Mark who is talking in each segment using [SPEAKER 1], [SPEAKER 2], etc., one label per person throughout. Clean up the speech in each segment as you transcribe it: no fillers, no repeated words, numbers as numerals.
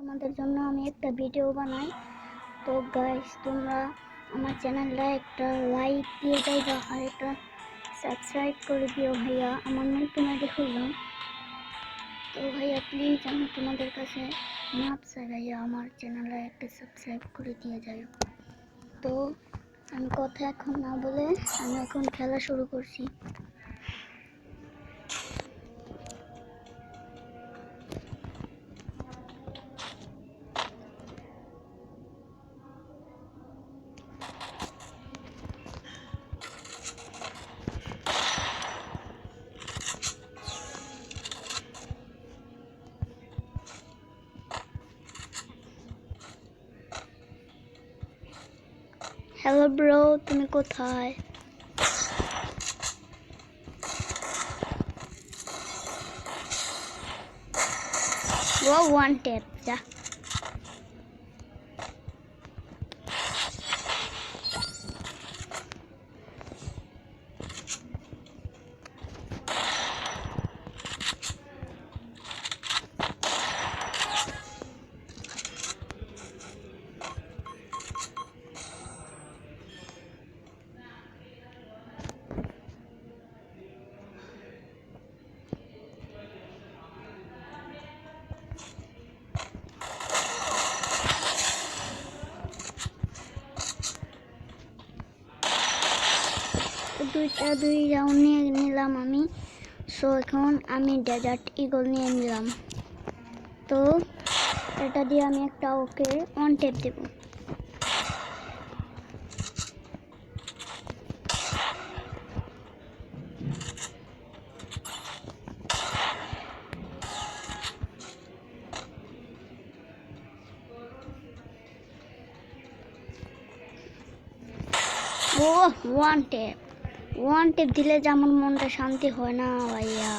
[SPEAKER 1] তোমাদের জন্য আমি একটা ভিডিও বানাই। তো গাইস, তোমরা আমার চ্যানেলটা একটা লাইক দিয়ে যাইবা আর একটা সাবস্ক্রাইব করে দিও ভাইয়া। আমার নতুন আইডি খুললাম, তো ভাইয়া প্লিজ আমি তোমাদের কাছে মাপ চাই ভাইয়া, আমার চ্যানেলটা একটা সাবস্ক্রাইব করে দিয়ে যাই। তো আমি কথা এখন না বলে আমি এখন খেলা শুরু করছি। হ্যালো ব্রো, তুমি কোথায়? ও ওয়ান ট্যাপ যা। দুই রাউন্ড নিয়ে নিলাম আমি। সো এখন আমি ডেজার্ট ইগল নিয়ে নিলাম। তো এটা দিয়ে আমি একটা ওকে অন টেপ দেব। ও ওয়ান টেপ দিলে যে আমার মনটা শান্তি হয় না ভাইয়া।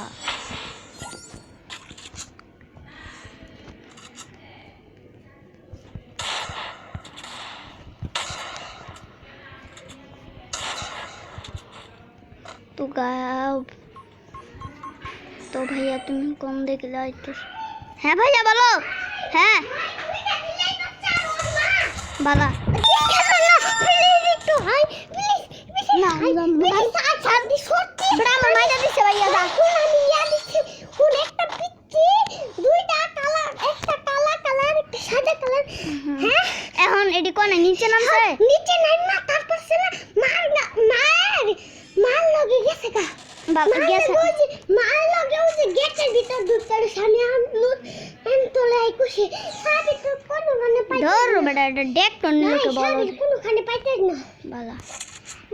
[SPEAKER 1] তো ভাইয়া তুমি কোন দিকে যাইতেছ? হ্যাঁ ভাইয়া বলো। হ্যাঁ বাবা এখন এডি কোনে নিচে নামছে? নিচে নাই না, তারপর সে না মার লগে গেছে গা। বাবা গেছে মার লগে ওই যে গেটের ভিতর দুটার সামনে এন তোলাই কুশি সাবি তো কোন মানে পাই ধর বেটা, এটা ডেক টন লোকে বলো কোন খানে পাইতে না বালা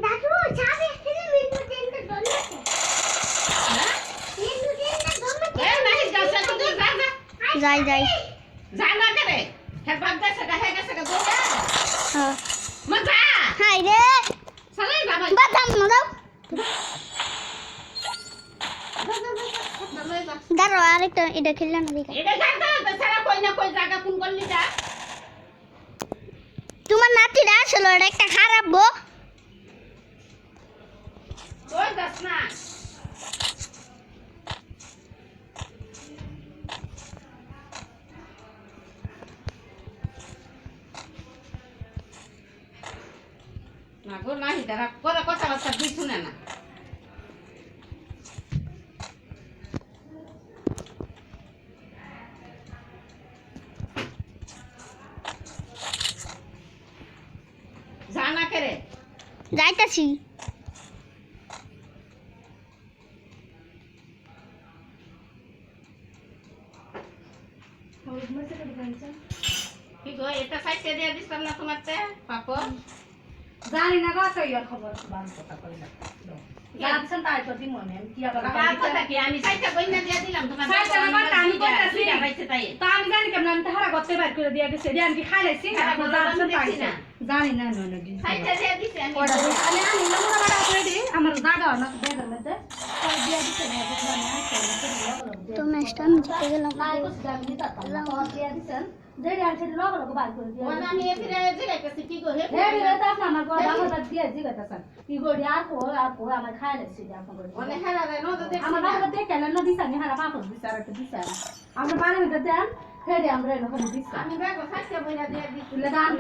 [SPEAKER 1] দাদু চাবি এখানে মিন্টু দেনতে দন্নতে হ্যাঁ মিন্টু দেনতে দন্নতে এ নাই যাচ্ছে তো যা যাই জানা করে হে বাদ দে সকা হে গেছে গা দোয়া হ্যাঁ মজা হাই রে সালাই বাবা বাদাম না দাও দাঁড়াও, আরেকটা এটা খেললাম না দেখা। এটা জানতো তো সারা কই না কই জায়গা কোন করলি যা। তোমার নাতিরা আসলে এটা একটা খারাপ গো। কই যাস না। না গো নাই দাঁড়া কথা কথা দুই শুনে না। জানা করে যাইতাছি। কি গো এটা সাইডে দিয়ে দিছাম না তোমারতে পাপো জানি না গো তো ইয়ার খবর বান কথা কই না যাচ্ছেন তাই তো দিন মনে কি আবার কথা কি আমি সাইডে কই না দিয়ে দিলাম তোমার সাইডে না কথা আমি কইতাছি না পাইছে তাই তো আমি জানি কেমন আমি তাহারা করতে বাইর করে দিয়া গেছে দিয়ে আমি খাইলাইছি আপনি যাচ্ছেন তাই জানি না না দিন সাইডে দিয়ে দিছি আমি ওটা আমি নমুনা বাড়া করে দি আমার জায়গা না বেদের মধ্যে তাই দিয়া দিছে না তো ম্যাচটা আমি জিতে গেলাম। নাই কইছি আমি নিতা তো দিয়া দিছেন যেই আছে লগ লগ বাইর করে দিয়া মানে আমি এফিরে জিগাইতেছি কি গো হে রে তা আমার গো বাবা দিয়া জিগাইতাছেন কি গো আর পো আমার খাইলাইছি আপন করে মানে হেরা রে ন তো দেখি আমার বাবা দেখে না দিছানি হেরা বাবা দিছার একটা দিছার আমরা বারে মধ্যে দেন ফেরে আমরা এরকম দিচ্ছি
[SPEAKER 2] আমি ব্যাগ সাইডে বইরা দিয়ে দিচ্ছি
[SPEAKER 1] তুলে দাম